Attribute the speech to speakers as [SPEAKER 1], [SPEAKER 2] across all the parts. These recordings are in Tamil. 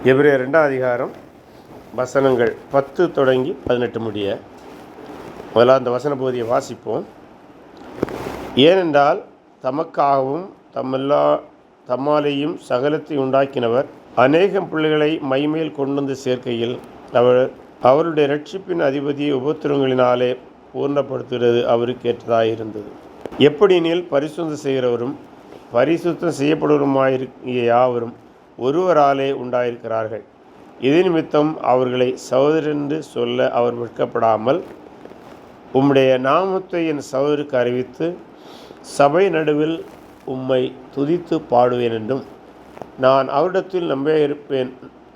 [SPEAKER 1] எபிரேயர் 2ஆம் அதிகாரம் வசனங்கள் 10 தொடங்கி 18 முடிய முதல்ல அந்த வசன பகுதியை வாசிப்போம். ஏனென்றால் தமக்காகவும் தம்மாலேயும் சகலத்தை உண்டாக்கினவர் அநேகம் பிள்ளைகளை மைமேல் கொண்டு வந்து சேர்க்கையில் அவருடைய இரட்சிப்பின் அதிபதியை உபத்திரங்களினாலே பூர்ணப்படுத்துகிறது அவருக்கு ஏற்றதாயிருந்தது. எப்படியெனில் பரிசுத்தம் செய்கிறவரும் பரிசுத்தம் செய்யப்படுவருமாயிருக்கிய யாவரும் ஒருவராலே உண்டாயிருக்கிறார்கள். இது நிமித்தம் அவர்களை சகோதரரென்று சொல்ல அவர் வெட்கப்படாமல் உம்முடைய நாமத்தை என் சகோதரருக்கு அறிவித்து சபை நடுவில் உம்மை துதித்து பாடுவேன் என்றும் நான் அவரிடத்தில்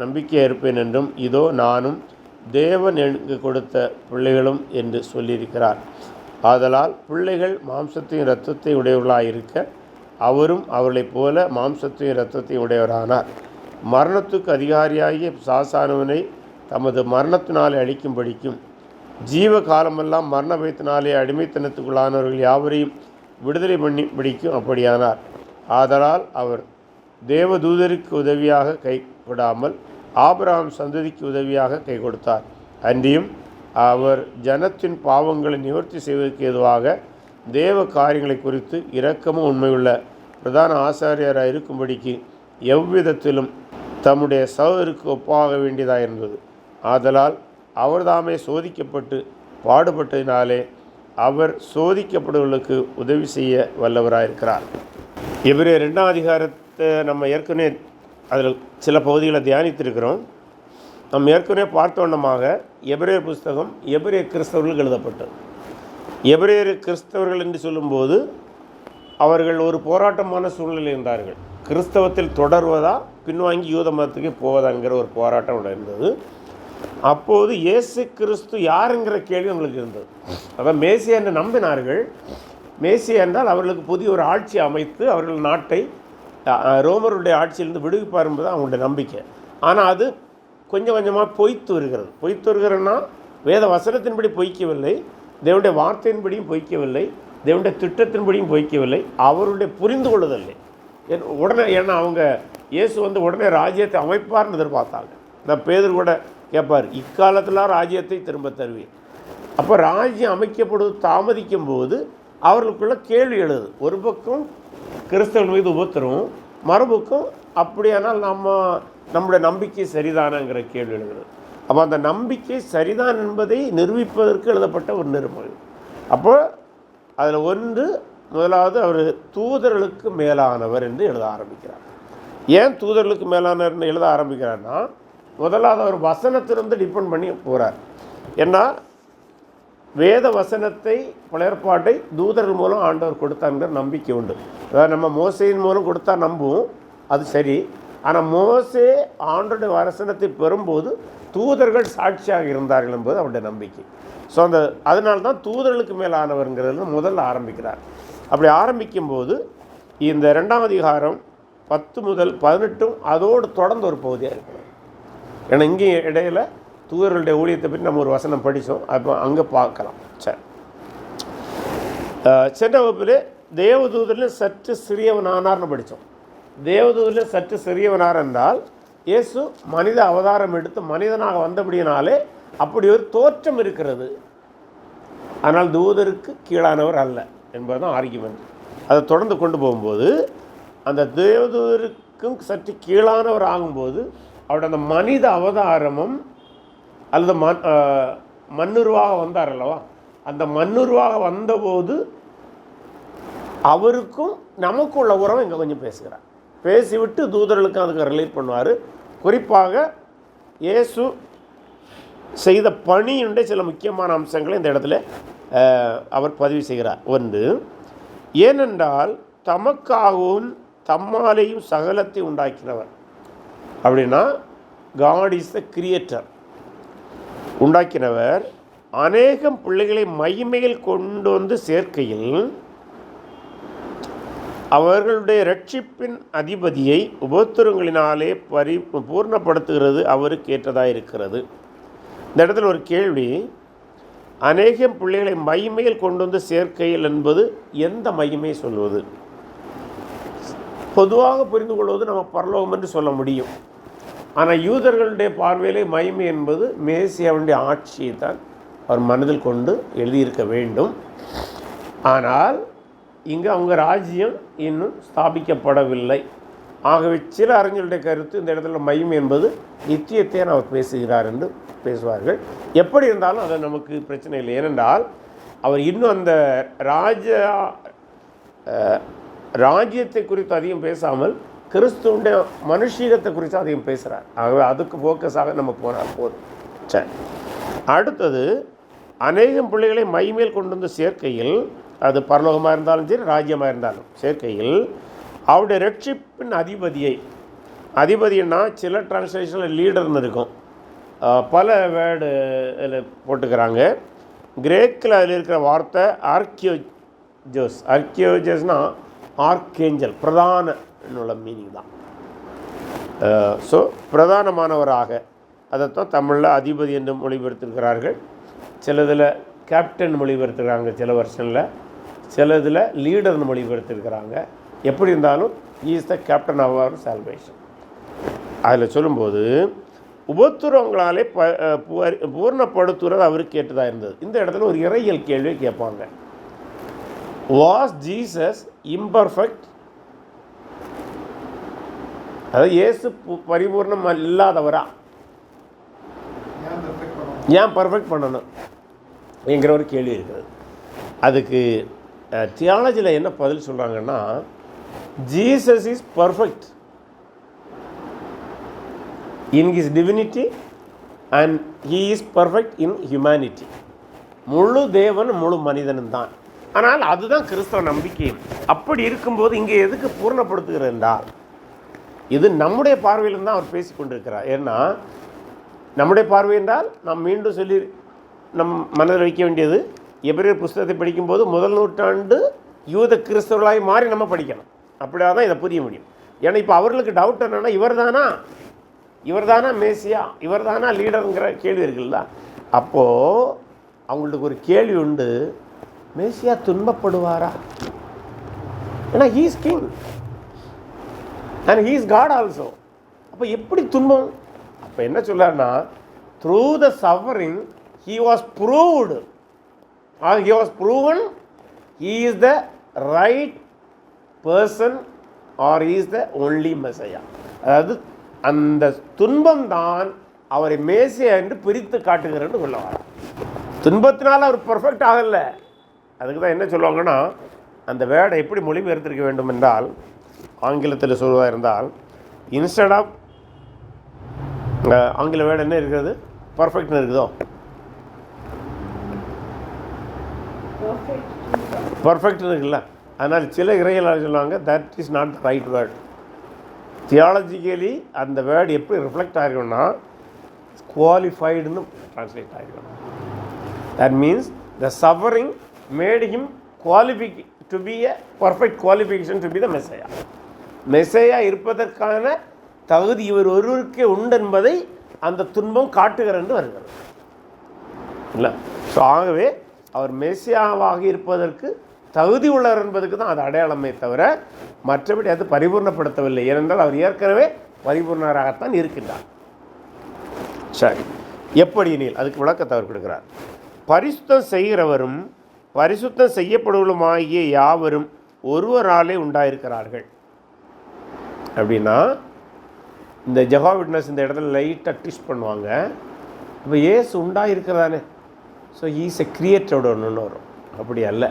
[SPEAKER 1] நம்பிக்கையாக இருப்பேன் என்றும் இதோ நானும் தேவன் எனக்கு கொடுத்த பிள்ளைகளும் என்று சொல்லியிருக்கிறார். ஆதலால் பிள்ளைகள் மாம்சத்தையும் இரத்தத்தை உடையவர்களாயிருக்க அவரும் அவர்களைப் போல மாம்சத்தையும் இரத்தத்தையும் உடையவரானார். மரணத்துக்கு அதிகாரியாகிய சாசானவனை தமது மரணத்தினாலே அழிக்கும்படிக்கும் ஜீவ காலமெல்லாம் மரண பயத்தினாலே அடிமைத்தனத்துக்குள்ளானவர்கள் யாவரையும் விடுதலை பண்ணிபடிக்கும் அப்படியானார். ஆதலால் அவர் தேவதூதருக்கு உதவியாக கை கொடாமல் ஆபிரகாம் சந்ததிக்கு உதவியாக கை கொடுத்தார். அன்றியும் அவர் ஜனத்தின் பாவங்களை நிவர்த்தி செய்வதற்கு ஏதுவாக தேவ காரியங்களை குறித்து இரக்கமும் உண்மையுள்ள பிரதான ஆசாரியராக இருக்கும்படிக்கு எவ்விதத்திலும் தம்முடைய சகோதரருக்கு ஒப்பாக வேண்டியதாக இருந்தது. ஆதலால் அவர்தாமே சோதிக்கப்பட்டு பாடுபட்டதினாலே அவர் சோதிக்கப்படுவர்களுக்கு உதவி செய்ய வல்லவராயிருக்கிறார். எபிரேயர் 2ஆம் அதிகாரத்தை நம்ம ஏற்கனவே அதில் சில பகுதிகளை தியானித்திருக்கிறோம். நம்ம ஏற்கனவே பார்த்த வண்ணமாக எபிரேயர் புஸ்தகம் எபிரேய கிறிஸ்தவர்களுக்கு எழுதப்பட்டது. எபிரேயர் கிறிஸ்தவர்கள் என்று சொல்லும்போது அவர்கள் ஒரு போராட்டமான சூழ்நிலை இருந்தார்கள். கிறிஸ்தவத்தில் தொடர்வதா பின்வாங்கி யூத மதத்துக்கு போவதாங்கிற ஒரு போராட்டம் இருந்தது. அப்போது இயேசு கிறிஸ்து யாருங்கிற கேள்வி அவங்களுக்கு இருந்தது. அதான் மேசியா என்று நம்பினார்கள். மேசியா என்றால் அவர்களுக்கு புதிய ஒரு ஆட்சி அமைத்து அவர்கள் நாட்டை ரோமருடைய ஆட்சியிலிருந்து விடுவிப்பார் என்பது அவங்களுடைய நம்பிக்கை. ஆனால் அது கொஞ்சம் கொஞ்சமாக பொய்த்து வருகிறதுனா வேத வசனத்தின்படி பொய்க்கவில்லை, தேவனுடைய வார்த்தையின்படியும் பொய்க்கவில்லை, தேவனுடைய திட்டத்தின்படியும் பொய்க்கவில்லை, அவருடைய புரிந்து கொள்ளுதல்லை உடனே. ஏன்னா அவங்க இயேசு உடனே ராஜ்யத்தை அமைப்பார்னு எதிர்பார்த்தாங்க. நான் பேதர் கூட கேட்பார், இக்காலத்தில் ராஜ்யத்தை திரும்ப தருவேன். அப்போ ராஜ்யம் அமைக்கப்படுவது தாமதிக்கும் போது அவர்களுக்குள்ள கேள்வி எழுது. ஒரு பக்கம் கிறிஸ்தவன் மீது உபத்திரம், மறுபக்கம் அப்படியானால் நம்முடைய நம்பிக்கை சரிதானங்கிற கேள்வி எழுதுகிறது. அப்போ அந்த நம்பிக்கை சரிதான் என்பதை நிரூபிப்பதற்கு எழுதப்பட்ட ஒரு நிருபம். அப்போ அதில் முதலாவது அவர் தூதர்களுக்கு மேலானவர் என்று எழுத ஆரம்பிக்கிறார். ஏன் தூதர்களுக்கு மேலானவர் எழுத ஆரம்பிக்கிறார்னா, முதலாவது அவர் வசனத்திலிருந்து டிபெண்ட் பண்ணி போகிறார். ஏன்னா வேத வசனத்தை பழையற்பாட்டை தூதர்கள் மூலம் ஆண்டவர் கொடுத்தாங்கிற நம்பிக்கை உண்டு. அதாவது நம்ம மோசையின் மூலம் கொடுத்தா நம்புவோம், அது சரி. ஆனால் மோசே ஆண்டோடைய வசனத்தை பெறும்போது தூதர்கள் சாட்சியாக இருந்தார்கள் என்பது அவருடைய நம்பிக்கை. ஸோ அதனால்தான் தூதர்களுக்கு மேலானவருங்கிறது முதல்ல ஆரம்பிக்கிறார். அப்படி ஆரம்பிக்கும்போது இந்த 2ஆம் அதிகாரம் 10 முதல் 18 அதோடு தொடர்ந்து ஒரு பகுதியாக இருக்கிறது. ஏன்னா இங்கே இடையில் தூதர்களுடைய ஊழியத்தை பற்றி நம்ம ஒரு வசனம் படித்தோம், அப்போ அங்கே பார்க்கலாம். சரி, சென்ற வகுப்பில் தேவதூதரில் சற்று சிறியவனானார்னு படித்தோம். தேவதூதரில் சற்று சிறியவனார் என்றால் இயேசு மனித அவதாரம் எடுத்து மனிதனாக வந்தபடியினாலே அப்படி ஒரு தோற்றம் இருக்கிறது. ஆனால் தூதருக்கு கீழானவர் அல்ல என்பதுதான் ஆர்கியுமெண்ட். அதை தொடர்ந்து கொண்டு போகும்போது அந்த தேவதூதருக்கும் சற்று கீழானவர் ஆகும்போது அவருடைய அந்த மனித அவதாரமும் அல்லது மண்ணுருவாக வந்தார் அல்லவா, அந்த மண்ணுருவாக வந்தபோது அவருக்கும் நமக்கும் உள்ள உறவை இங்கே கொஞ்சம் பேசுகிறார். பேசிவிட்டு தூதர்களுக்கும் அதுக்கு ரிலேட் பண்ணுவார். குறிப்பாக இயேசு செய்த பணியுடைய சில முக்கியமான அம்சங்களை இந்த இடத்துல அவர் பதிவு செய்கிறார். ஏனென்றால் தமக்காகவும் தம்மாலேயும் சகலத்தை உண்டாக்கினவர். அப்படின்னா காட் இஸ் த கிரியேட்டர். உண்டாக்கினவர் அநேகம் பிள்ளைகளை மகிமையில் கொண்டு வந்து சேர்க்கையில் அவர்களுடைய இரட்சிப்பின் அதிபதியை உபத்திரங்களினாலே பூர்ணப்படுத்துகிறது அவருக்கு ஏற்றதாக இருக்கிறது. இந்த இடத்துல ஒரு கேள்வி, அநேகம் பிள்ளைகளை மகிமையில் கொண்டு வந்து சேர்க்கையில் என்பது எந்த மகிமை சொல்வது? பொதுவாக புரிந்து கொள்வது நம்ம பரலோகம் என்று சொல்ல முடியும். ஆனால் யூதர்களுடைய பார்வையிலே மகிமை என்பது மேசியாவுடைய ஆட்சியை தான் அவர் மனதில் கொண்டு எழுதியிருக்க வேண்டும். ஆனால் இங்கே அவங்க ராஜ்யம் இன்னும் ஸ்தாபிக்கப்படவில்லை. ஆகவே சில அறிஞர்களுடைய கருத்து இந்த இடத்துல மகிமை என்பது நித்தியத்தை அவர் பேசுகிறார் என்று பேசுவார்கள். எப்படி இருந்தாலும் அது நமக்கு பிரச்சனை இல்லை. ஏனென்றால் அவர் இன்னும் அந்த ராஜ்யத்தை குறித்து அதிகம் பேசாமல் கிறிஸ்துவுடைய மனுஷீகத்தை குறித்து அதிகம் பேசுகிறார். ஆகவே அதுக்கு ஃபோக்கஸாக நம்ம போனால் போதும். சரி, அடுத்தது அநேகம் பிள்ளைகளை மைமேல் கொண்டு வந்து சேர்க்கையில், அது பரலோகமாக இருந்தாலும் சரி ராஜ்யமாக இருந்தாலும் சேர்க்கையில், அவருடைய ரட்சிப்பின் அதிபதினா சில டிரான்ஸ்லேஷனில் லீடர்னு இருக்கும், பல வேர்டு இதில் போட்டுக்கிறாங்க. கிரேக்கில் அதில் இருக்கிற வார்த்தை ஆர்கியோஜஸ்னால் ஆர்கேஞ்சல், பிரதான உள்ள மீனிங் தான். ஸோ பிரதானமானவராக, அதைத்தான் தமிழில் அதிபதி என்று மொழிபெயர்த்திருக்கிறார்கள். சிலதில் கேப்டன் மொழிபெயர்த்துக்கிறாங்க, சில வருஷனில் சிலதில் லீடர்னு மொழிபெயர்த்திருக்கிறாங்க. எப்படி இருந்தாலும் is the captain of our salvation. அதில் சொல்லும்போது உபத்திரவங்களாலே பூர்ணப்படுத்துறது அவருக்கு கேட்டதாக இருந்தது. இந்த இடத்துல ஒரு இறையியல் கேள்வியை கேட்பாங்க. Was Jesus imperfect? அதாவது இயேசு பரிபூர்ணம் இல்லாதவரா? ஏன் பர்ஃபெக்ட் பண்ணணும் என்கிற ஒரு கேள்வி இருக்கிறது. அதுக்கு தியாலஜியில் என்ன பதில் சொல்கிறாங்கன்னா, Jesus is perfect in his divinity and he is perfect in humanity. முழு தேவன் முழு மனிதனும் தான். ஆனால் அதுதான் கிறிஸ்தவ நம்பிக்கை. அப்படி இருக்கும்போது இங்கே எதுக்கு பூர்ணப்படுத்துகிறது என்றால், இது நம்முடைய பார்வையில் தான் அவர் பேசி கொண்டிருக்கிறார். ஏன்னா நம்முடைய பார்வை என்றால் நாம் மீண்டும் சொல்லி நம் மனதில் வைக்க வேண்டியது, எபிரேயர் புஸ்தகத்தை படிக்கும்போது முதல் நூற்றாண்டு யூத கிறிஸ்தவர்களாய் மாறி நம்ம படிக்கணும். அப்படியா தான் இதை புரிய முடியும். ஏன்னா இப்போ அவர்களுக்கு டவுட் என்னென்னா, இவர் தானா மேசியா, இவர் தானா லீடருங்கிற கேள்வி இருக்குல்ல. அப்போது அவங்களுக்கு ஒரு கேள்வி உண்டு, மேசியா துன்பப்படுவாரா? ஏன்னா he is king and he is God also. அப்போ எப்படி துன்பம்? அப்போ என்ன சொல்றாருன்னா, through the suffering he was proved, he was proven he is the right person or he is the only Messiah. அதாவது அந்த துன்பம் தான் அவரை மேசியா என்று பிரித்து காட்டுகிறன்னு சொல்லுவார். துன்பத்தினால் அவர் பர்ஃபெக்ட் ஆகலை. அதுக்கு தான் என்ன சொல்லுவாங்கன்னா, அந்த வேர்டை எப்படி மொழிபெயர்த்திருக்க வேண்டும் என்றால், ஆங்கிலத்தில் சொல்வதாக இருந்தால், இன்ஸ்டெட் ஆஃப் ஆங்கில வேர்டு என்ன இருக்கிறது, பர்ஃபெக்ட்னு இருக்குதோ, பர்ஃபெக்ட்னு இருக்குல்ல. அதனால் சில இறையியலாளர்கள் சொல்லுவாங்க, that is not the right word. Theologically அந்த வேர்டு எப்படி ரிஃப்ளெக்ட் ஆகிருக்குன்னா, குவாலிஃபைடுன்னு ட்ரான்ஸ்லேட் ஆகிருக்கணும். That means the suffering made him to be a perfect qualification to be the messiah. Messiah இருப்பதற்கான தகுதி இவர் ஒருவருக்கே உண்டு என்பதை அந்த துன்பம் காட்டுகிறது வருகிறது இல்லை. ஸோ ஆகவே அவர் மெசியாவாக இருப்பதற்கு தகுதி உள்ளவர் என்பதுக்கு தான் அது அடையாளமே தவிர மற்றபடி அது பரிபூர்ணப்படுத்தவில்லை. ஏனென்றால் அவர் ஏற்கனவே பரிபூர்ணராகத்தான் இருக்கின்றார். சரி, எப்படி நீள் அதுக்கு விளக்கத்தை அவர் கொடுக்கிறார். பரிசுத்தம் செய்கிறவரும் பரிசுத்தம் செய்யப்படுவதுமாகிய யாவரும் ஒருவராலே உண்டாயிருக்கிறார்கள். அப்படின்னா இந்த ஜெகோவா விட்னஸ் இந்த இடத்துல லைட்டாக ட்விஸ்ட் பண்ணுவாங்க. இப்போ ஏசு உண்டாயிருக்கிறதானே, ஸோ ஈஸ் எ கிரியேட்டரோட ஒன்று வரும். அப்படி அல்ல.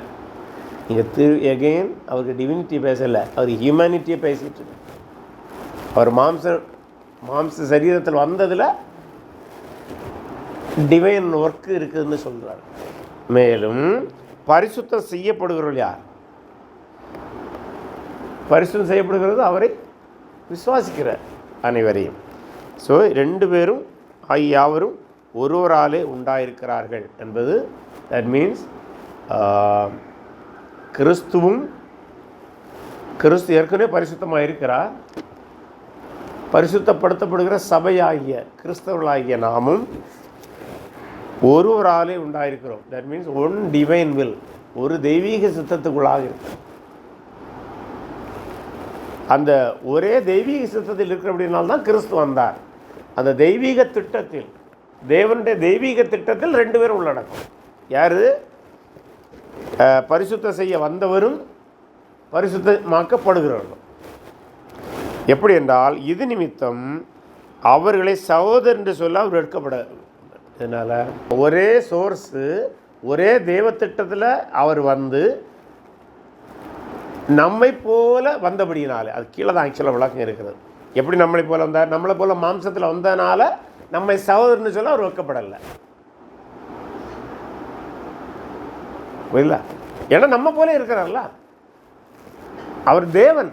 [SPEAKER 1] நீங்கள் எகெயின் அவருக்கு டிவினிட்டி பேசலை, அவர் ஹியூமனிட்டியை பேசிட்டு, அவர் மாம்ச சரீரத்தில் வந்ததில் டிவைன் ஒர்க்கு இருக்குதுன்னு சொல்கிறார். மேலும் பரிசுத்தம் செய்யப்படுகிறவர்கள் யார்? பரிசுத்தம் செய்யப்படுகிறது அவரை விசுவாசிக்கிற அனைவரையும். ஸோ ரெண்டு பேரும் யாவரும் ஒருவராலே உண்டாயிருக்கிறார்கள் என்பது, தட் மீன்ஸ் கிறிஸ்து ஏற்கனவே பரிசுத்தமாக இருக்கிறார். பரிசுத்தப்படுத்தப்படுகிற சபையாகிய கிறிஸ்தவர்களாகிய நாமும் ஒருவராலே உண்டாயிருக்கிறோம். That means one divine will, ஒரு தெய்வீக சித்தத்துக்குள்ளாக இருக்கிறோம். அந்த ஒரே தெய்வீக சித்தத்தில் இருக்கிற அப்படின்னால்தான் கிறிஸ்து வந்தார். அந்த தெய்வீக திட்டத்தில், தேவனுடைய தெய்வீக திட்டத்தில் 2 பேரும் உள்ளடக்கம். யார்? பரிசுத்த செய்ய வந்தவரும் பரிசுத்தமாக்கப்படுகிறவர்களும். எப்படி என்றால், இது நிமித்தம் அவர்களை சகோதரர் என்று சொல்ல அவர் எடுக்கப்பட. இதனால் ஒரே சோர்ஸு, ஒரே தேவ திட்டத்தில் அவர் வந்து நம்மை போல வந்தபடியினால, அது கீழே தான் ஆக்சுவலாக விளக்கம் இருக்கிறது. எப்படி நம்மளை போல வந்தார்? நம்மளை போல மாம்சத்தில் வந்ததுனால நம்மை சகோதரன்னு சொல்ல அவர் வைக்கப்படலை. புரியல? ஏன்னா நம்ம போல இருக்கிறார்ல, அவர் தேவன்.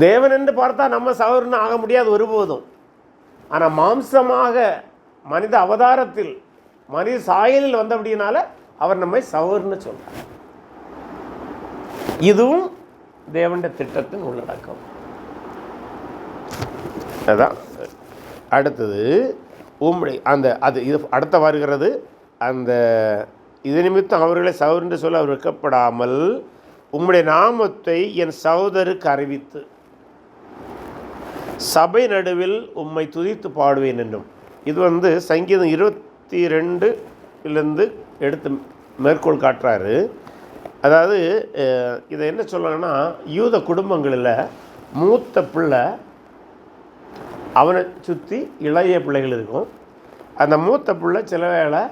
[SPEAKER 1] தேவன் என்று பார்த்தா நம்ம சகோதரன்னு ஆக முடியாது ஒருபோதும். ஆனால் மாம்சமாக மனித அவதாரத்தில் மனித சாயலில் வந்தபடியினால அவர் நம்மை சகோதரன்னு சொல்றார். இதுவும் தேவனுடைய திட்டத்தின் உள்ளடக்கம். அதான் அடுத்தது இது அடுத்த வருகிறது. அந்த இது நிமித்தம் அவர்களை சகோதரர் என்று சொல்ல அவர் வைக்கப்படாமல் உம்முடைய நாமத்தை என் சகோதரருக்கு அறிவித்து சபை நடுவில் உம்மை துதித்து பாடுவேன் என்றும். இது சங்கீதம் 22 எடுத்து மேற்கோள் காட்டுறாரு. அதாவது இதை என்ன சொல்லணும்னா, யூத குடும்பங்களில் மூத்த பிள்ளை, அவனை சுற்றி இளைய பிள்ளைகள் இருக்கும். அந்த மூத்த பிள்ளை சில வேளை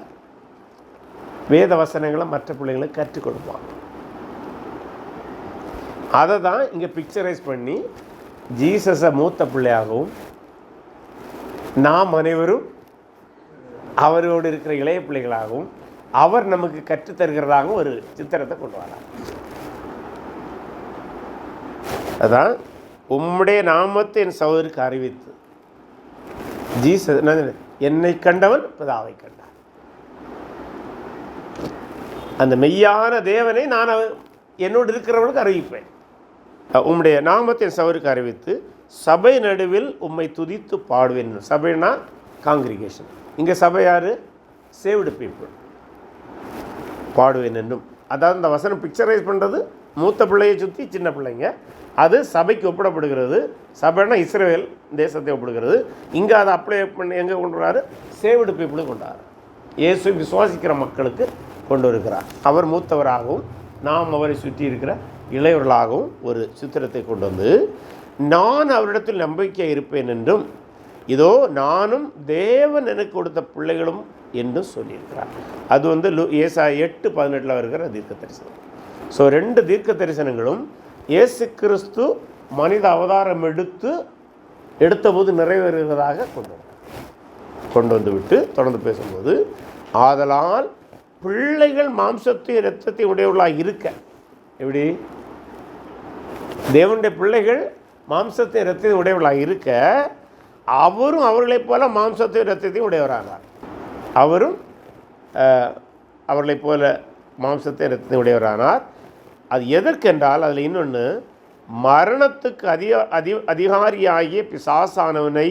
[SPEAKER 1] வேத வசனங்களை மற்ற பிள்ளைங்களுக்கு கற்றுக் கொடுப்பான். அதை தான் இங்கே பிக்சரைஸ் பண்ணி ஜீசஸை மூத்த பிள்ளையாகவும் நாம் அனைவரும் அவரோடு இருக்கிற இளைய பிள்ளைகளாகவும் அவர் நமக்கு கற்றுத்தருகிறதாகவும் ஒரு சித்திரத்தை கொண்டு வரார். அதான் உம்முடைய நாமத்தை என் சகோதரருக்கு அறிவித்து, ஜீசஸ் என்னை கண்டவன் பிதாவை கண்டார். அந்த மெய்யான தேவனை நான் என்னோடு இருக்கிறவனுக்கு அறிவிப்பேன். உம்முடைய நாமத்தை என் சகோதரருக்கு அறிவித்து சபை நடுவில் உம்மை துதித்து பாடுவேன். சபைனா காங்கிரிகேஷன். இங்கே சபை யார்? Saved people. பாடுவேன் என்றும். அதாவது இந்த வசனம் பிக்சரைஸ் பண்ணுறது மூத்த பிள்ளையை சுற்றி சின்ன பிள்ளைங்க. அது சபைக்கு ஒப்பிடப்படுகிறது. சபைனா இஸ்ரவேல் தேசத்தை ஒப்பிடுகிறது. இங்கே அதை அப்ளை பண்ணி எங்கே கொண்டு வராரு? சேவ்டு பீப்புளுக்கு கொண்டு வரார். இயேசு விசுவாசிக்கிற மக்களுக்கு கொண்டு வருகிறார். அவர் மூத்தவராகவும் நாம் அவரை சுற்றி இருக்கிற இளையவர்களாகவும் ஒரு சித்திரத்தை கொண்டு வந்து, நான் அவரிடத்தில் நம்பிக்கை இருப்பேன் என்றும், இதோ நானும் தேவன் எனக்கு கொடுத்த பிள்ளைகளும் என்று சொல்லியிருக்கிறார். அது ஏசாயா 8:18 வருகிற தீர்க்க தரிசனம். ஸோ 2 தீர்க்க தரிசனங்களும் இயேசு கிறிஸ்து மனித அவதாரம் எடுத்தபோது நிறைவேறுவதாக கொண்டு வந்து விட்டு தொடர்ந்து பேசும்போது, ஆதலால் பிள்ளைகள் மாம்சத்தையும் இரத்தத்தையும் உடையவர்களாக இருக்க. எப்படி? தேவனுடைய பிள்ளைகள் மாம்சத்தையும் இரத்தத்தையும் உடையவர்களாக இருக்க, அவரும் அவர்களைப் போல மாம்சத்தையும் இரத்தத்தையும் உடையவரானார். அவரும் அவர்களைப் போல மாம்சத்தையும் இரத்தத்தையும் உடையவரானார். அது எதற்கென்றால், அதில் இன்னொன்று, மரணத்துக்கு அதிகாரியாகிய பிசாசானவனை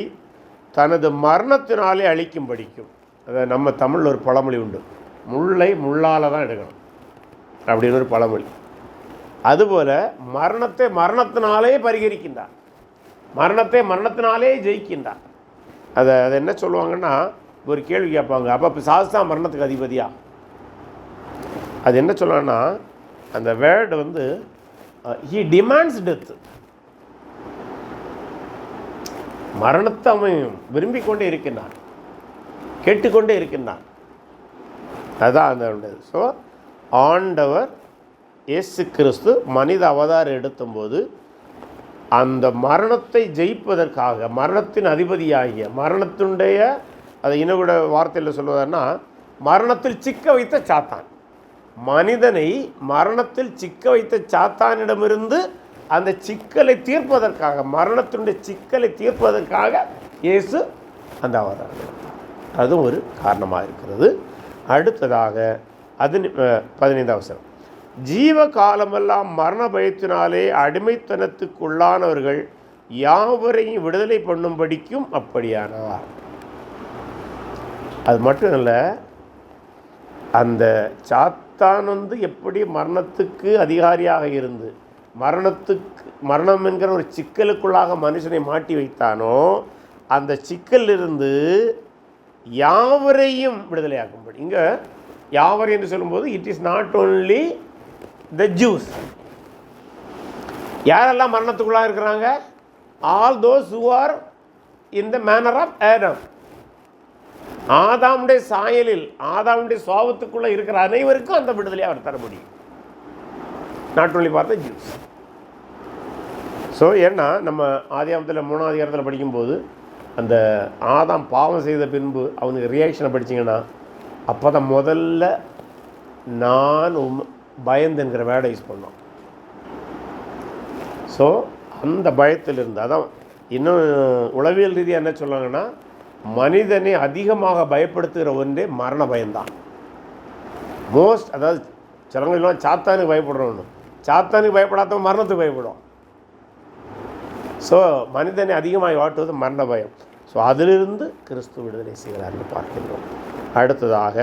[SPEAKER 1] தனது மரணத்தினாலே அழிக்கும் படிக்கும். அதை நம்ம தமிழில் ஒரு பழமொழி உண்டு, முள்ளை முள்ளால் தான் எடுக்கணும் அப்படின்னு ஒரு பழமொழி. அதுபோல் மரணத்தை மரணத்தினாலே பரிகரிக்கின்றார், மரணத்தை மரணத்தினாலே ஜெயிக்கின்றார். அதை என்ன சொல்லுவாங்கன்னா, ஒரு கேள்வி கேட்பாங்க, அப்போ பிசாசு தான் மரணத்துக்கு அதிபதியா? அது என்ன சொல்லணும்னா, அந்த வேர்டு ஹி டிமாண்ட்ஸ் டெத்து. மரணத்தை அவன் விரும்பிக் கொண்டே இருக்கின்றான், கேட்டுக்கொண்டே இருக்கின்றான். அதுதான் அந்த. ஸோ ஆண்டவர் இயேசு கிறிஸ்து மனித அவதாரம் எடுத்தபோது அந்த மரணத்தை ஜெயிப்பதற்காக, மரணத்தின் அதிபதியாகிய, மரணத்தினுடைய, அதை இன்னொரு வார்த்தையில் சொல்வதுன்னா, மரணத்தில் சிக்க வைத்த சாத்தான், மனிதனை மரணத்தில் சிக்க வைத்த சாத்தானிடமிருந்து அந்த சிக்கலை தீர்ப்பதற்காக, மரணத்தினுடைய சிக்கலை தீர்ப்பதற்காக இயேசு அந்த அவதாரம் எடுத்தார். அதுவும் ஒரு காரணமாக இருக்கிறது. அடுத்ததாக 15வது வசனம், ஜீவ காலமெல்லாம் மரண பயத்தினாலே அடிமைத்தனத்துக்குள்ளானவர்கள் யாவரையும் விடுதலை பண்ணும்படிக்கும் அப்படியானார். அது மட்டும் இல்லை, அந்த சாத்தான் எப்படி மரணத்துக்கு அதிகாரியாக இருந்து மரணம் என்கிற ஒரு சிக்கலுக்குள்ளாக மனுஷனை மாட்டி வைத்தானோ, அந்த சிக்கலிலிருந்து யாவரையும் விடுதலையாக்கும்படி. இங்கே யாவரை என்று சொல்லும்போது it is not only the Jews. யாரெல்லாம் மரணத்துக்குள்ளாக இருக்கிறாங்க? All those who are in the manner of Adam. ஆதாமுடைய சாயலில், ஆதாமுடைய சுவாபத்துக்குள்ளே இருக்கிற அனைவருக்கும் அந்த விடுதலையை அவர் தர முடியும். Not only for the juice. So ஏன்னா நம்ம ஆதியாகமத்தில் 3ஆம் அதிகாரத்தில் படிக்கும்போது அந்த ஆதாம் பாவம் செய்த பின்பு அவனுக்கு ரியாக்ஷனை படிச்சிங்கன்னா அப்போ தான் முதல்ல நான் பயந்துங்கிற வேர்டை யூஸ் பண்ணோம். ஸோ அந்த பயத்திலிருந்து, அதான் இன்னும் உளவியல் ரீதியாக என்ன சொல்லுவாங்கன்னா, மனிதனை அதிகமாக பயப்படுத்துகிற ஒன்றே மரண பயம்தான். மோஸ்ட், அதாவது சிலவங்கெல்லாம் சாத்தானுக்கு பயப்படுறோன்னு, சாத்தானுக்கு பயப்படாதவன் மரணத்துக்கு பயப்படும். ஸோ மனிதனை அதிகமாக வாட்டுவது மரண பயம். ஸோ அதிலிருந்து கிறிஸ்து விடுதலை செய்கிறார்னு பார்க்கின்றோம். அடுத்ததாக,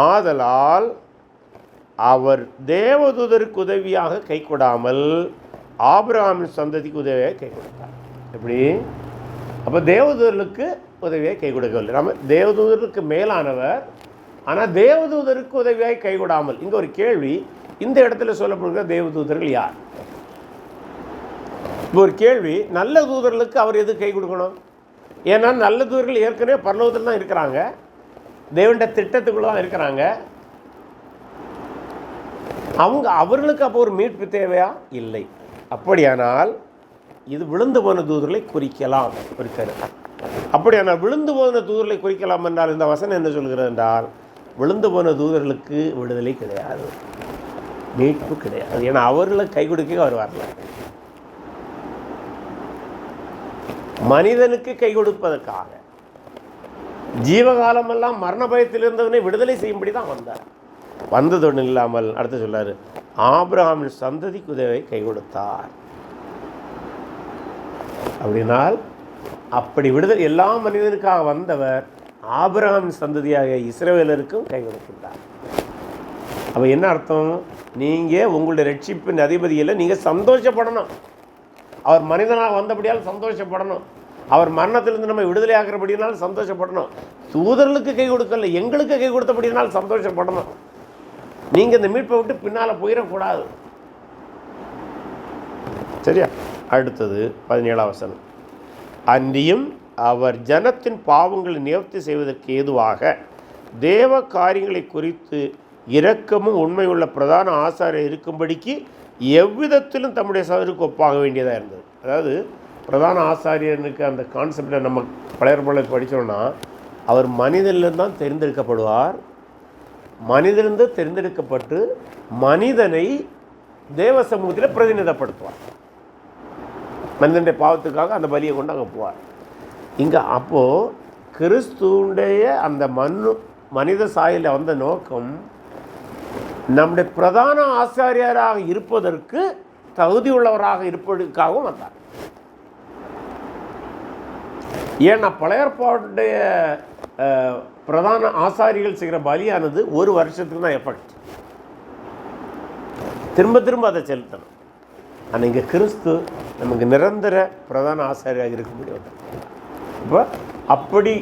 [SPEAKER 1] ஆதலால் அவர் தேவதூதருக்கு உதவியாக கை கொடாமல் ஆபிரகாமின் சந்ததிக்கு உதவியாக கை கொடுத்தார். எப்படி? அப்போ தேவதூதர்களுக்கு உதவியாக கை கொடுக்கவில்லை. நம்ம தேவதூதருக்கு மேலானவர், ஆனால் தேவதூதருக்கு உதவியாக கை கொடாமல். இங்கே ஒரு கேள்வி, இந்த இடத்துல சொல்லப்படுகிற தேவதூதர்கள் யார்? இப்போ ஒரு கேள்வி, நல்ல தூதர்களுக்கு அவர் எது கை கொடுக்கணும்? ஏன்னா நல்ல தூதர்கள் ஏற்கனவே பரலோகத்தில் தான் இருக்கிறாங்க, தேவனுடைய திட்டத்துக்குள்ள தான் இருக்கிறாங்க. அவர்களுக்கு அப்போ ஒரு மீட்பு தேவையா? இல்லை. அப்படியானால் இது விழுந்து போன தூதர்களை குறிக்கலாம் ஒரு கருத்து. அப்படியானால் விழுந்து போன தூதர்களை குறிக்கலாம் என்றால் இந்த வசனம் என்ன சொல்கிறது என்றால், விழுந்து போன தூதர்களுக்கு விடுதலை கிடையாது, மீட்பு கிடையாது. ஏன்னா அவர்களுக்கு கை கொடுக்க அவர் வரல. மனிதனுக்கு கை கொடுப்பதற்காக ஜீவகாலமெல்லாம் மரண பயத்தில் இருந்தவனை விடுதலை செய்யும்படி தான் வந்தார். வந்ததொன்று இல்லாமல் அடுத்து சொல்லாரு, ஆபிரகாமின் சந்ததிக்கு உதவியை கை கொடுத்தார். அப்படினால் அப்படி விடுதலை எல்லா மனிதனுக்காக வந்தவர் ஆபிரகாமின் சந்ததியாக இஸ்ரவேலருக்கும் கை கொடுக்கின்றார். அப்போ என்ன அர்த்தம்? நீங்கள் உங்களுடைய ரட்சிப்பின் அதிபதியில் நீங்கள் சந்தோஷப்படணும். அவர் மனிதனாக வந்தபடியால் சந்தோஷப்படணும். அவர் மரணத்திலிருந்து நம்ம விடுதலை ஆகிறபடினால் சந்தோஷப்படணும். தூதர்களுக்கு கை கொடுக்கல, எங்களுக்கு கை கொடுத்தபடினால் சந்தோஷப்படணும். நீங்கள் இந்த மீட்பை விட்டு பின்னால் போயிடக்கூடாது. சரியா? அடுத்தது 17ஆம் வசனம். அன்றியும் அவர் ஜனத்தின் பாவங்களை நிவர்த்தி செய்வதற்கு ஏதுவாக தேவ காரியங்களை குறித்து இரக்கமும் உண்மையுள்ள பிரதான ஆசாரியர் இருக்கும்படிக்கு எவ்விதத்திலும் தம்முடைய சகோதரருக்கு ஒப்பாக வேண்டியதாக இருந்தது. அதாவது பிரதான ஆசாரியனுக்கு அந்த கான்செப்டை நம்ம பழைய படித்தோம்னா, அவர் மனிதனிலிருந்து தான் தேர்ந்தெடுக்கப்படுவார். மனிதனிலிருந்து தேர்ந்தெடுக்கப்பட்டு மனிதனை தேவ சமூகத்தில் பிரதிநிதிப்படுத்துவார். மனிதனுடைய பாவத்துக்காக அந்த பலியை கொண்டு அங்கே போவார். இங்கே அப்போது கிறிஸ்துடைய அந்த மனித சாயலில் வந்த நோக்கம் நம்முடைய பிரதான ஆசாரியராக இருப்பதற்கு தகுதி உள்ளவராக இருப்பதற்காகவும் வந்தார். ஏன்னா பழைய ஏற்பாட்டுடைய பிரதான ஆசாரிகள் செய்கிற பலியானது ஒரு வருஷத்துக்கு தான் எஃபெக்ட், திரும்ப திரும்ப அதை செலுத்தணும். ஆனால் இங்கே கிறிஸ்து நமக்கு நிரந்தர பிரதான ஆசாரியாக இருக்க முடியும். இப்போ அப்படி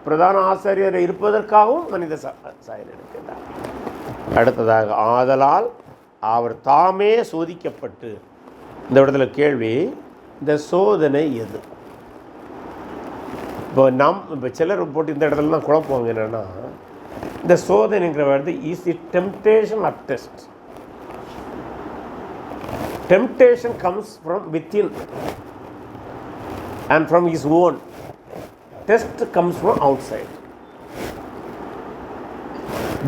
[SPEAKER 1] பிரதான ஆசாரியர் இருப்பதற்காகவும் மனித சாயல் இருக்கின்றார். அடுத்ததாக, ஆதலால் அவர் தாமே சோதிக்கப்பட்டு. இந்த இடத்துல கேள்வி, இந்த சோதனை எது? இப்போ சிலர் போட்டு இந்த இடத்துலலாம் குழப்பவாங்க. என்னென்னா, இந்த சோதனைங்கிற word is it temptation or test? Temptation comes from within and from his own. Test comes from outside.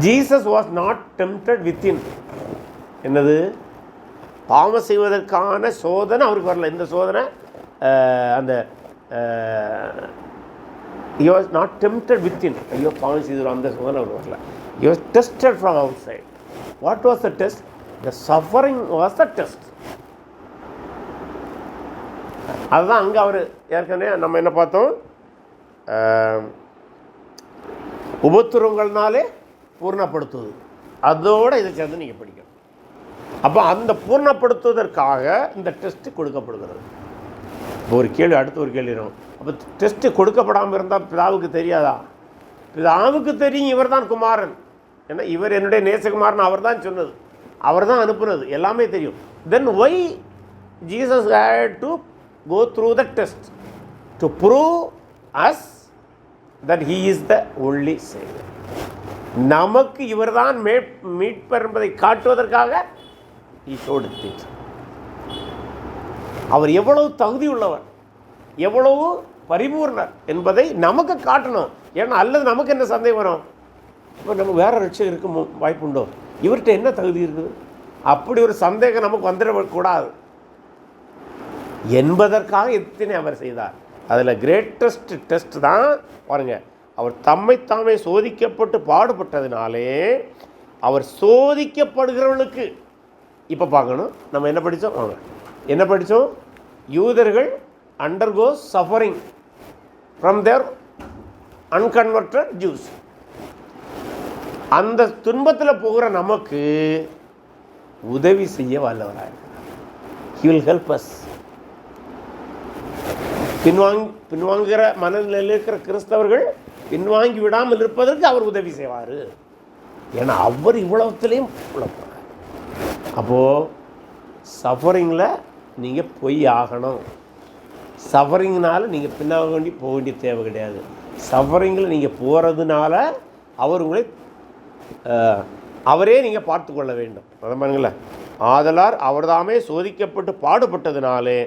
[SPEAKER 1] Jesus was not tempted within. என்னது? பாவம் செய்வதற்கான சோதனை அவருக்கு வரல. இந்த சோதனை அந்த he was not tempted within. ஐயோ பாவம் செய்து அந்த சோதனை அவருக்கு வரல. He was tested from outside. What was the test? The suffering was the test. அதுதான் அங்கே அவர் ஏற்கனவே நம்ம என்ன பார்த்தோம், உபத்திரவங்கள்னாலே பூர்ணப்படுத்துவது, அதோடு இதை சேர்ந்து நீங்கள் படிக்கணும். அப்போ அந்த பூர்ணப்படுத்துவதற்காக இந்த டெஸ்ட் கொடுக்கப்படுகிறது. ஒரு கேள்வி அடுத்து ஒரு கேள்வி வரும். அப்போ டெஸ்ட்டு கொடுக்கப்படாமல் இருந்தால் பிதாவுக்கு தெரியாதா? பிதாவுக்கு தெரியும் இவர் தான் குமாரன், ஏன்னா இவர் என்னுடைய நேசகுமாரன் அவர் தான் சொன்னது, அவர் தான் அனுப்புனது, எல்லாமே தெரியும். Then why Jesus had to go through the test to prove us that he is the only saviour. நமக்கு இவர் தான் மீட்பர் என்பதை காட்டுவதற்காக he showed it. அவர் எவ்வளவு தகுதி உள்ளவர், எவ்வளவு பரிபூர்ணர் என்பதை நமக்கு காட்டணும். ஏன்னா அல்லது நமக்கு என்ன சந்தேகம் வரும், இப்போ நம்ம வேற ரட்சகர் இருக்க வாய்ப்புண்டோ, இவர்கிட்ட என்ன தகுதி இருக்குது, அப்படி ஒரு சந்தேகம் நமக்கு வந்துடக்கூடாது என்பதற்காக எத்தனை அவர் செய்தார். அதில் கிரேட்டஸ்ட் டெஸ்ட் தான் பாருங்க, அவர் தம்மைத்தாமே சோதிக்கப்பட்டு பாடுபட்டதினாலே அவர் சோதிக்கப்படுகிறவர்களுக்கு. இப்போ பார்க்கணும், நம்ம என்ன படித்தோம், அவங்க என்ன படித்தோம், யூதர்கள் undergo suffering from their unconverted Jews. அந்த துன்பத்தில் போகிற நமக்கு உதவி செய்ய வல்லவராக he will help us. பின்வாங்குகிற மனநிலையில் இருக்கிற கிறிஸ்தவர்கள் பின்வாங்கி விடாமல் இருப்பதற்கு அவர் உதவி செய்வார். ஏன்னா அவர் இவ்வளவுத்திலையும் உழப்பார். அப்போது சஃபரிங்கில் நீங்கள் போய் ஆகணும். சஃபரிங்னால நீங்கள் பின்னாக போக வேண்டிய தேவை கிடையாது. சஃபரிங்கில் நீங்கள் போகிறதுனால அவர் உங்களை அவரே நீங்கள் பார்த்து கொள்ள வேண்டும். பாருங்களேன், ஆதலார் அவர்தாமே சோதிக்கப்பட்டு பாடுபட்டதினாலே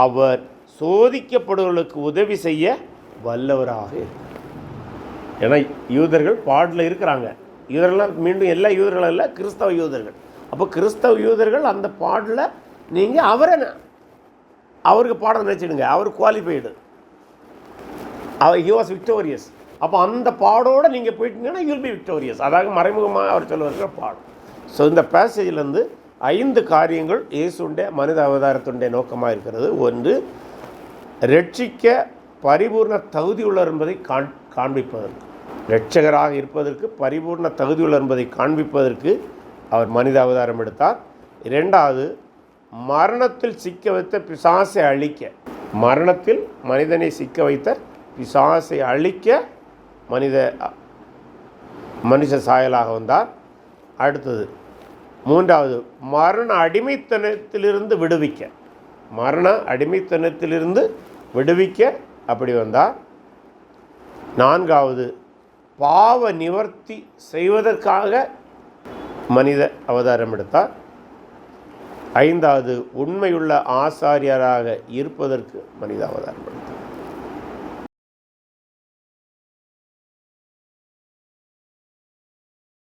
[SPEAKER 1] அவர் சோதிக்கப்படுவர்களுக்கு உதவி செய்ய வல்லவராக இருக்கிறார். ஏன்னா யூதர்கள் பாடில் இருக்கிறாங்க. யூதர்கள்லாம் மீண்டும் எல்லா யூதர்களும் இல்லை, கிறிஸ்தவ யூதர்கள். அப்போ கிறிஸ்தவ யூதர்கள் அந்த பாடில் நீங்கள் அவருக்கு பாடம் நினச்சிடுங்க, அவர் குவாலிஃபைடு, ஹி வாஸ் விக்டோரியஸ். அப்போ அந்த பாடோடு நீங்கள் போயிட்டீங்கன்னா யூல் பி விக்டோரியஸ். அதாவது மறைமுகமாக அவர் சொல்லுவார்கள் பாடம். ஸோ இந்த பேசேஜிலேருந்து 5 காரியங்கள் இயேசுடைய மனித அவதாரத்துடைய நோக்கமாக இருக்கிறது. ஒன்று, ரட்சிக்க பரிபூர்ண தகுதியுள்ளவர் என்பதை காண்பிப்பதற்கு, இரட்சகராக இருப்பதற்கு பரிபூர்ண தகுதியுள்ளவர் என்பதை காண்பிப்பதற்கு அவர் மனித அவதாரம் எடுத்தார். 2வது, மரணத்தில் சிக்க வைத்த பிசாசை அழிக்க, மரணத்தில் மனிதனை சிக்க வைத்த பிசாசை அழிக்க மனுஷ சாயலாக வந்தார். அடுத்தது 3வது, மரண அடிமைத்தனத்திலிருந்து விடுவிக்க, மரண அடிமைத்தனத்திலிருந்து விடுவிக்க அப்படி வந்தார். 4வது, பாவ நிவர்த்தி செய்வதற்காக மனித அவதாரம் எடுத்தார். 5வது, உண்மையுள்ள ஆசாரியராக இருப்பதற்கு மனித அவதாரம் எடுத்தார்.